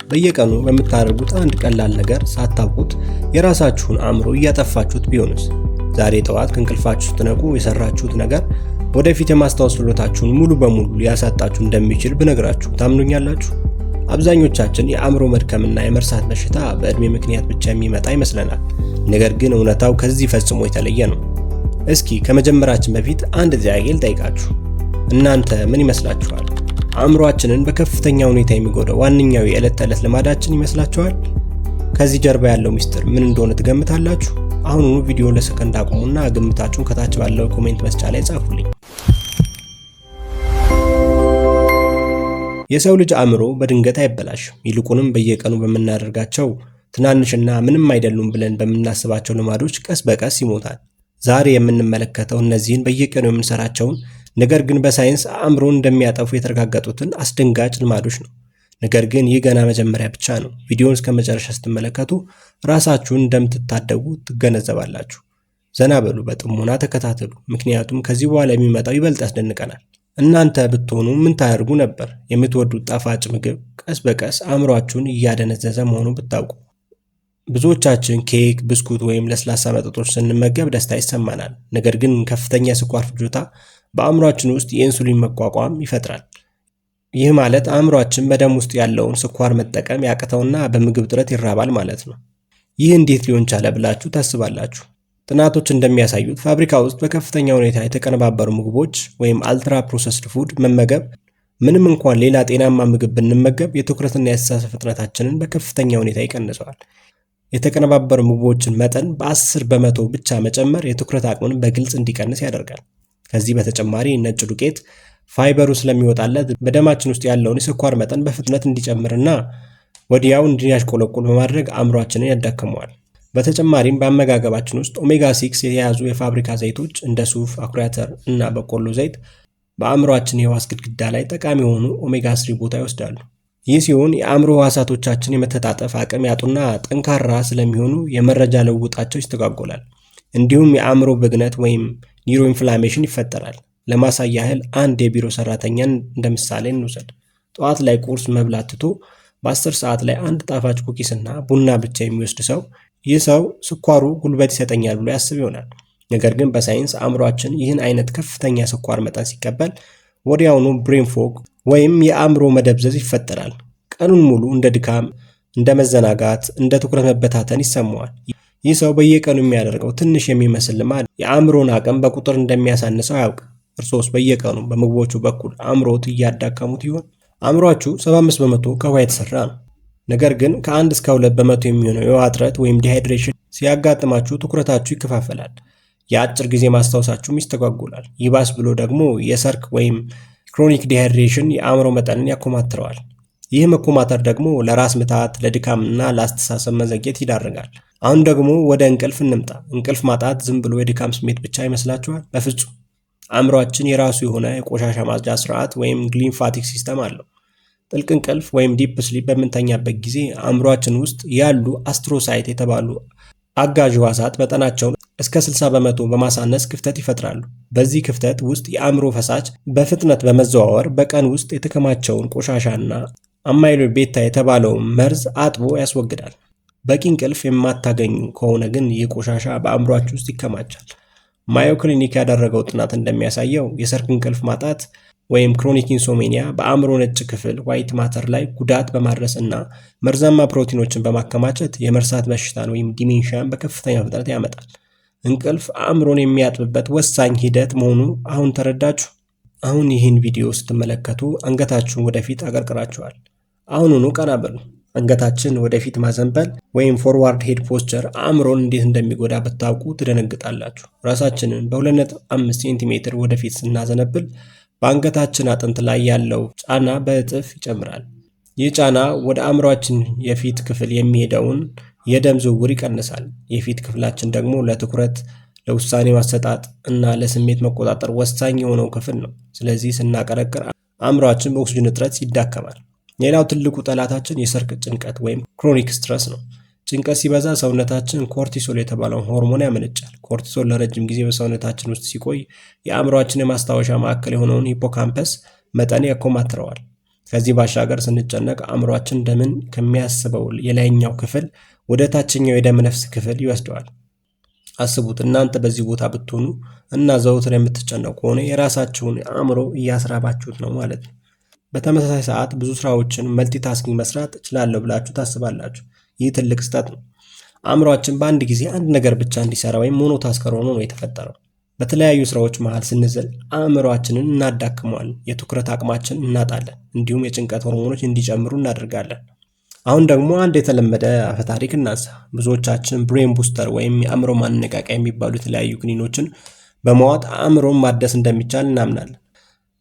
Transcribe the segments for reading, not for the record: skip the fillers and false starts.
በየቀኑ በምታደርጉት አንድ ቀላል ነገር ሳታውቁት የራሳችሁን አእምሮ እያጠፋችሁት ቢሆንስ? ዛሬ ጠዋት ከእንቅልፋችሁ ስትነቁ የሰራችሁት ነገር ወደፊት የማስታወስ ችሎታችሁን ሙሉ በሙሉ ሊያሳጣችሁ እንደሚችል ብነግራችሁ ታምኑኛላችሁ? አብዛኞቻችን የአእምሮ መድከምና የመርሳት በሽታ በእድሜ ምክንያት ብቻ የሚመጣ ይመስለናል። ነገር ግን እውነታው ከዚህ ፈጽሞ የተለየ ነው። እስኪ ከመጀመራችን በፊት አንድ ጥያቄ ልጠይቃችሁ። እናንተ ምን ይመስላችኋል? አእምሮአችንን በከፍተኛ ሁኔታ የሚጎዳው ዋነኛው የዕለት ተዕለት ልማዳችን ይመስላችኋል? ከዚህ ጀርባ ያለው ሚስጥር ምን እንደሆነ ትገምታላችሁ? አሁኑኑ ቪዲዮ ለሰከንድ አቁሙና ግምታችሁን ከታች ባለው ኮሜንት መስጫ ላይ ጻፉልኝ። የሰው ልጅ አእምሮ በድንገት አይበላሽም። ይልቁንም በየቀኑ በምናደርጋቸው ትናንሽና ምንም አይደሉም ብለን በምናስባቸው ልማዶች ቀስ በቀስ ይሞታል። ዛሬ የምንመለከተው እነዚህን በየቀኑ የምንሰራቸውን ነገር ግን በሳይንስ አእምሮን እንደሚያጠፉ የተረጋገጡትን አስደንጋጭ ልማዶች ነው። ነገር ግን ይህ ገና መጀመሪያ ብቻ ነው። ቪዲዮውን እስከ መጨረሻ ስትመለከቱ ራሳችሁን እንደምትታደጉ ትገነዘባላችሁ። ዘና በሉ፣ በጥሞና ተከታተሉ፣ ምክንያቱም ከዚህ በኋላ የሚመጣው ይበልጥ ያስደንቀናል። እናንተ ብትሆኑ ምን ታደርጉ ነበር? የምትወዱት ጣፋጭ ምግብ ቀስ በቀስ አእምሯችሁን እያደነዘዘ መሆኑን ብታውቁ። ብዙዎቻችን ኬክ፣ ብስኩት ወይም ለስላሳ መጠጦች ስንመገብ ደስታ ይሰማናል። ነገር ግን ከፍተኛ የስኳር ፍጆታ በአእምሯችን ውስጥ የኢንሱሊን መቋቋም ይፈጥራል። ይህ ማለት አእምሯችን በደም ውስጥ ያለውን ስኳር መጠቀም ያቅተውና በምግብ እጥረት ይራባል ማለት ነው። ይህ እንዴት ሊሆን ቻለ ብላችሁ ታስባላችሁ? ጥናቶች እንደሚያሳዩት ፋብሪካ ውስጥ በከፍተኛ ሁኔታ የተቀነባበሩ ምግቦች ወይም አልትራ ፕሮሰስድ ፉድ መመገብ ምንም እንኳን ሌላ ጤናማ ምግብ ብንመገብ የትኩረትና የአስተሳሰብ ፍጥነታችንን በከፍተኛ ሁኔታ ይቀንሰዋል። የተቀነባበሩ ምግቦችን መጠን በ10 በመቶ ብቻ መጨመር የትኩረት አቅምን በግልጽ እንዲቀንስ ያደርጋል። ከዚህ በተጨማሪ ነጭ ዱቄት ፋይበሩ ስለሚወጣለት በደማችን ውስጥ ያለውን የስኳር መጠን በፍጥነት እንዲጨምርና ወዲያው እንዲያሽቆለቁል በማድረግ አእምሯችንን ያዳክመዋል። በተጨማሪም በአመጋገባችን ውስጥ ኦሜጋ 6 የያዙ የፋብሪካ ዘይቶች እንደ ሱፍ፣ አኩሪ አተር እና በቆሎ ዘይት በአእምሯችን የሕዋስ ግድግዳ ላይ ጠቃሚ የሆኑ ኦሜጋ 3 ቦታ ይወስዳሉ። ይህ ሲሆን የአእምሮ ሕዋሳቶቻችን የመተጣጠፍ አቅም ያጡና ጠንካራ ስለሚሆኑ የመረጃ ልውውጣቸው ይስተጓጎላል። እንዲሁም የአእምሮ ብግነት ወይም ኒውሮ ኢንፍላሜሽን ይፈጠራል። ለማሳያ ያህል አንድ የቢሮ ሰራተኛን እንደ ምሳሌ እንውሰድ። ጠዋት ላይ ቁርስ መብላት ትቶ በ10 ሰዓት ላይ አንድ ጣፋጭ ኩኪስና ቡና ብቻ የሚወስድ ሰው ይህ ሰው ስኳሩ ጉልበት ይሰጠኛል ብሎ ያስብ ይሆናል። ነገር ግን በሳይንስ አእምሯችን ይህን አይነት ከፍተኛ ስኳር መጠን ሲቀበል ወዲያውኑ ብሬን ፎግ ወይም የአእምሮ መደብዘዝ ይፈጠራል። ቀኑን ሙሉ እንደ ድካም፣ እንደ መዘናጋት፣ እንደ ትኩረት መበታተን ይሰማዋል። ይህ ሰው በየቀኑ የሚያደርገው ትንሽ የሚመስል ልማድ የአእምሮን አቅም በቁጥር እንደሚያሳንሰው ያውቅ። እርሶስ በየቀኑ በምግቦቹ በኩል አእምሮት እያዳከሙት ይሆን? አእምሯችሁ 75 በመቶ ከውሃ የተሰራ ነው። ነገር ግን ከ1 እስከ 2 በመቶ የሚሆነው የውሃ እጥረት ወይም ዲሃይድሬሽን ሲያጋጥማችሁ ትኩረታችሁ ይከፋፈላል። የአጭር ጊዜ ማስታወሳችሁም ይስተጓጎላል። ይባስ ብሎ ደግሞ የሰርክ ወይም ክሮኒክ ዲሃይድሬሽን የአእምሮ መጠንን ያኮማትረዋል። ይህ መኮማተር ደግሞ ለራስ ምታት፣ ለድካምና ለአስተሳሰብ መዘግየት ይዳርጋል። አሁን ደግሞ ወደ እንቅልፍ እንምጣ። እንቅልፍ ማጣት ዝም ብሎ የድካም ስሜት ብቻ ይመስላችኋል? በፍጹም። አእምሯችን የራሱ የሆነ የቆሻሻ ማጽጃ ስርዓት ወይም ሊምፋቲክ ሲስተም አለው። ጥልቅ እንቅልፍ ወይም ዲፕ ስሊፕ በምንተኛበት ጊዜ አእምሯችን ውስጥ ያሉ አስትሮሳይት የተባሉ አጋዥ ሕዋሳት መጠናቸውን እስከ 60 በመቶ በማሳነስ ክፍተት ይፈጥራሉ። በዚህ ክፍተት ውስጥ የአእምሮ ፈሳሽ በፍጥነት በመዘዋወር በቀን ውስጥ የተከማቸውን ቆሻሻና አማይሎይድ ቤታ የተባለውን መርዝ አጥቦ ያስወግዳል። በቂ እንቅልፍ የማታገኙ ከሆነ ግን ይህ ቆሻሻ በአእምሯችሁ ውስጥ ይከማቻል። ማዮ ክሊኒክ ያደረገው ጥናት እንደሚያሳየው የሰርክ እንቅልፍ ማጣት ወይም ክሮኒክ ኢንሶሜኒያ በአእምሮ ነጭ ክፍል ዋይት ማተር ላይ ጉዳት በማድረስ እና መርዛማ ፕሮቲኖችን በማከማቸት የመርሳት በሽታን ወይም ዲሜንሻን በከፍተኛ ፍጥነት ያመጣል። እንቅልፍ አእምሮን የሚያጥብበት ወሳኝ ሂደት መሆኑ አሁን ተረዳችሁ? አሁን ይህን ቪዲዮ ስትመለከቱ አንገታችሁን ወደፊት አቀርቅራችኋል። አሁኑኑ ቀና በሉ። አንገታችን ወደፊት ማዘንበል ወይም ፎርዋርድ ሄድ ፖስቸር አእምሮን እንዴት እንደሚጎዳ ብታውቁ ትደነግጣላችሁ። ራሳችንን በ2.5 ሴንቲሜትር ወደፊት ስናዘነብል በአንገታችን አጥንት ላይ ያለው ጫና በእጥፍ ይጨምራል። ይህ ጫና ወደ አእምሯችን የፊት ክፍል የሚሄደውን የደም ዝውውር ይቀንሳል። የፊት ክፍላችን ደግሞ ለትኩረት፣ ለውሳኔ ማሰጣጥ እና ለስሜት መቆጣጠር ወሳኝ የሆነው ክፍል ነው። ስለዚህ ስናቀረቅር አእምሯችን በኦክሲጅን እጥረት ይዳከማል። ሌላው ትልቁ ጠላታችን የሰርክ ጭንቀት ወይም ክሮኒክ ስትረስ ነው። ጭንቀት ሲበዛ ሰውነታችን ኮርቲሶል የተባለውን ሆርሞን ያመነጫል። ኮርቲሶል ለረጅም ጊዜ በሰውነታችን ውስጥ ሲቆይ የአእምሯችን የማስታወሻ ማዕከል የሆነውን ሂፖካምፐስ መጠን ያኮማትረዋል። ከዚህ ባሻገር ስንጨነቅ አእምሯችን ደምን ከሚያስበው የላይኛው ክፍል ወደ ታችኛው የደም ነፍስ ክፍል ይወስደዋል። አስቡት፣ እናንተ በዚህ ቦታ ብትሆኑ እና ዘውትር የምትጨነቁ ከሆነ የራሳችሁን አእምሮ እያስራባችሁት ነው ማለት ነው። በተመሳሳይ ሰዓት ብዙ ስራዎችን መልቲታስኪንግ መስራት እችላለሁ ብላችሁ ታስባላችሁ። ይህ ትልቅ ስህተት ነው። አእምሯችን በአንድ ጊዜ አንድ ነገር ብቻ እንዲሰራ ወይም ሞኖታስከር ሆኖ ነው የተፈጠረው። በተለያዩ ስራዎች መሃል ስንዝል አእምሯችንን እናዳክመዋለን፣ የትኩረት አቅማችን እናጣለን፣ እንዲሁም የጭንቀት ሆርሞኖች እንዲጨምሩ እናደርጋለን። አሁን ደግሞ አንድ የተለመደ አፈታሪክ እናንሳ። ብዙዎቻችን ብሬን ቡስተር ወይም የአእምሮ ማነቃቂያ የሚባሉ የተለያዩ ክኒኖችን በመዋጥ አእምሮን ማደስ እንደሚቻል እናምናለን።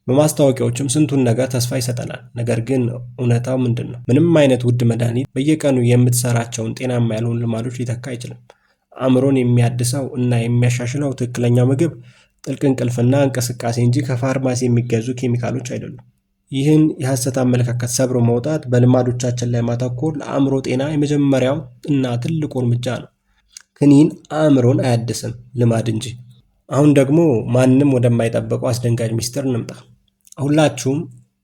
በማስታወቂያዎችም ስንቱን ነገር ተስፋ ይሰጠናል። ነገር ግን እውነታው ምንድን ነው? ምንም አይነት ውድ መድኃኒት በየቀኑ የምትሰራቸውን ጤናማ ያልሆኑ ልማዶች ሊተካ አይችልም። አእምሮን የሚያድሰው እና የሚያሻሽለው ትክክለኛው ምግብ፣ ጥልቅ እንቅልፍና እንቅስቃሴ እንጂ ከፋርማሲ የሚገዙ ኬሚካሎች አይደሉም። ይህን የሐሰት አመለካከት ሰብሮ መውጣት፣ በልማዶቻችን ላይ ማተኮር ለአእምሮ ጤና የመጀመሪያው እና ትልቁ እርምጃ ነው። ክኒን አእምሮን አያድስም፣ ልማድ እንጂ። አሁን ደግሞ ማንም ወደማይጠበቀው አስደንጋጭ ሚስጥር እንምጣ። ሁላችሁም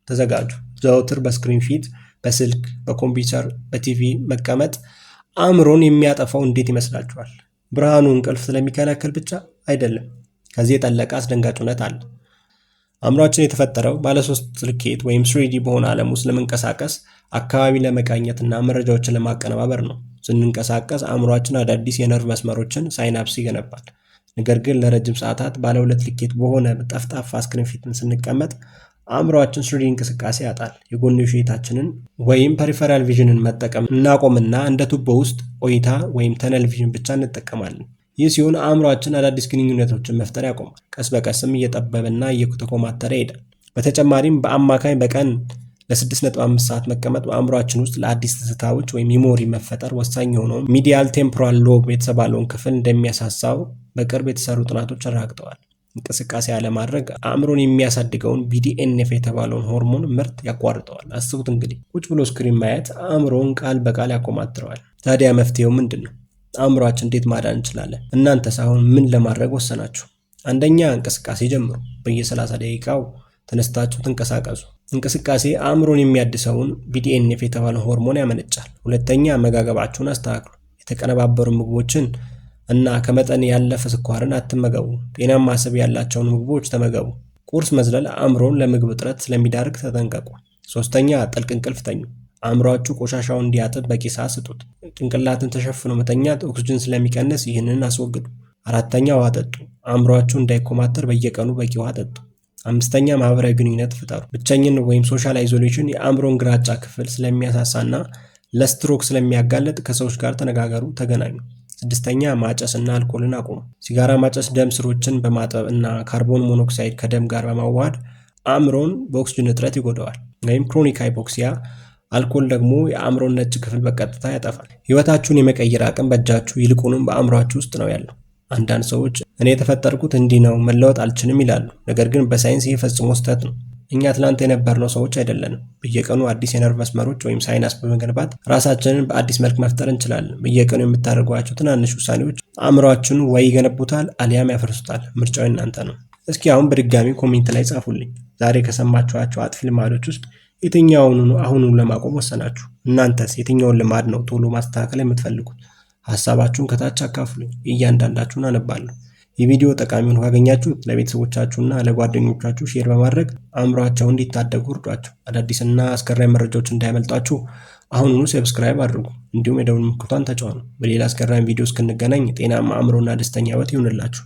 ተዘጋጁ። ዘወትር በስክሪን ፊት፣ በስልክ፣ በኮምፒውተር፣ በቲቪ መቀመጥ አእምሮን የሚያጠፋው እንዴት ይመስላችኋል? ብርሃኑ እንቅልፍ ስለሚከለክል ብቻ አይደለም። ከዚህ የጠለቀ አስደንጋጭ እውነት አለ። አእምሯችን የተፈጠረው ባለሶስት ልኬት ወይም 3D በሆነ ዓለም ውስጥ ለመንቀሳቀስ፣ አካባቢ ለመቃኘትና መረጃዎችን ለማቀነባበር ነው። ስንንቀሳቀስ አእምሯችን አዳዲስ የነርቭ መስመሮችን ሳይናፕስ ይገነባል። ነገር ግን ለረጅም ሰዓታት ባለ ሁለት ልኬት በሆነ ጠፍጣፋ ስክሪን ፊትን ስንቀመጥ አእምሯችን 3D እንቅስቃሴ ያጣል። የጎንዮሽ እይታችንን ወይም ፐሪፈራል ቪዥንን መጠቀም እናቆምና እንደ ቱቦ ውስጥ ቆይታ ወይም ተነል ቪዥን ብቻ እንጠቀማለን። ይህ ሲሆን አእምሯችን አዳዲስ ግንኙነቶችን መፍጠር ያቆማል። ቀስ በቀስም እየጠበበና እየተኮማተረ ይሄዳል። በተጨማሪም በአማካኝ በቀን ለ6.5 ሰዓት መቀመጥ በአእምሯችን ውስጥ ለአዲስ ትዝታዎች ወይም ሚሞሪ መፈጠር ወሳኝ የሆነውን ሚዲያል ቴምፖራል ሎብ የተባለውን ክፍል እንደሚያሳሳው በቅርብ የተሰሩ ጥናቶች አረጋግጠዋል። እንቅስቃሴ አለማድረግ አእምሮን የሚያሳድገውን BDNF የተባለውን ሆርሞን ምርት ያቋርጠዋል። አስቡት እንግዲህ ቁጭ ብሎ ስክሪን ማየት አእምሮን ቃል በቃል ያኮማትረዋል። ታዲያ መፍትሄው ምንድን ነው? አእምሯችን እንዴት ማዳን እንችላለን? እናንተስ አሁን ምን ለማድረግ ወሰናችሁ? አንደኛ፣ እንቅስቃሴ ጀምሩ። በየ30 ደቂቃው ተነስታችሁ ተንቀሳቀሱ። እንቅስቃሴ አእምሮን የሚያድሰውን BDNF የተባለውን ሆርሞን ያመነጫል። ሁለተኛ፣ አመጋገባችሁን አስተካክሉ። የተቀነባበሩ ምግቦችን እና ከመጠን ያለፈ ስኳርን አትመገቡ። ጤናማ ስብ ያላቸውን ምግቦች ተመገቡ። ቁርስ መዝለል አእምሮን ለምግብ እጥረት ስለሚዳርግ ተጠንቀቁ። ሶስተኛ፣ ጥልቅ እንቅልፍ ተኙ። አእምሯችሁ ቆሻሻውን እንዲያጥብ በቂ ሰዓት ስጡት። ጭንቅላትን ተሸፍኖ መተኛት ኦክስጅን ስለሚቀንስ ይህንን አስወግዱ። አራተኛ፣ ውሃ ጠጡ። አእምሯችሁ እንዳይኮማተር በየቀኑ በቂ ውሃ ጠጡ። አምስተኛ፣ ማህበራዊ ግንኙነት ፍጠሩ። ብቸኝነት ወይም ሶሻል አይዞሌሽን የአእምሮን ግራጫ ክፍል ስለሚያሳሳና ለስትሮክ ስለሚያጋለጥ ከሰዎች ጋር ተነጋገሩ፣ ተገናኙ። ስድስተኛ፣ ማጨስ እና አልኮልን አቁሙ። ሲጋራ ማጨስ ደም ስሮችን በማጠብ እና ካርቦን ሞኖክሳይድ ከደም ጋር በማዋሃድ አእምሮን በኦክስጅን እጥረት ይጎዳዋል ወይም ክሮኒክ ሃይፖክሲያ። አልኮል ደግሞ የአእምሮን ነጭ ክፍል በቀጥታ ያጠፋል። ህይወታችሁን የመቀየር አቅም በእጃችሁ ይልቁንም በአእምሯችሁ ውስጥ ነው ያለው። አንዳንድ ሰዎች እኔ የተፈጠርኩት እንዲህ ነው መለወጥ አልችልም ይላሉ። ነገር ግን በሳይንስ ይህ ፈጽሞ ስህተት ነው። እኛ ትላንት የነበርነው ሰዎች አይደለንም። በየቀኑ አዲስ የነርቭ መስመሮች ወይም ሳይናፕስ በመገንባት ራሳችንን በአዲስ መልክ መፍጠር እንችላለን። በየቀኑ የምታደርጓቸው ትናንሽ ውሳኔዎች አእምሯችሁን ወይ ይገነቡታል አሊያም ያፈርሱታል። ምርጫው እናንተ ነው። እስኪ አሁን በድጋሚ ኮሜንት ላይ ጻፉልኝ። ዛሬ ከሰማችኋቸው አጥፊ ልማዶች ውስጥ የትኛውን አሁኑን ለማቆም ወሰናችሁ? እናንተስ የትኛውን ልማድ ነው ቶሎ ማስተካከል የምትፈልጉት? ሐሳባችሁን ከታች አካፍሉኝ። እያንዳንዳችሁን አነባለሁ። ይህ ቪዲዮ ጠቃሚ ሆኖ ካገኛችሁት ለቤተሰቦቻችሁና ለጓደኞቻችሁ ሼር በማድረግ አእምሯቸውን እንዲታደጉ እርዷቸው። አዳዲስና አስገራሚ መረጃዎች እንዳይመልጧችሁ አሁኑኑ ሰብስክራይብ አድርጉ። እንዲሁም የደወል ምልክቷን ተጫኑ። በሌላ አስገራሚ ቪዲዮ እስክንገናኝ ጤናማ አእምሮና ደስተኛ ህይወት ይሁንላችሁ።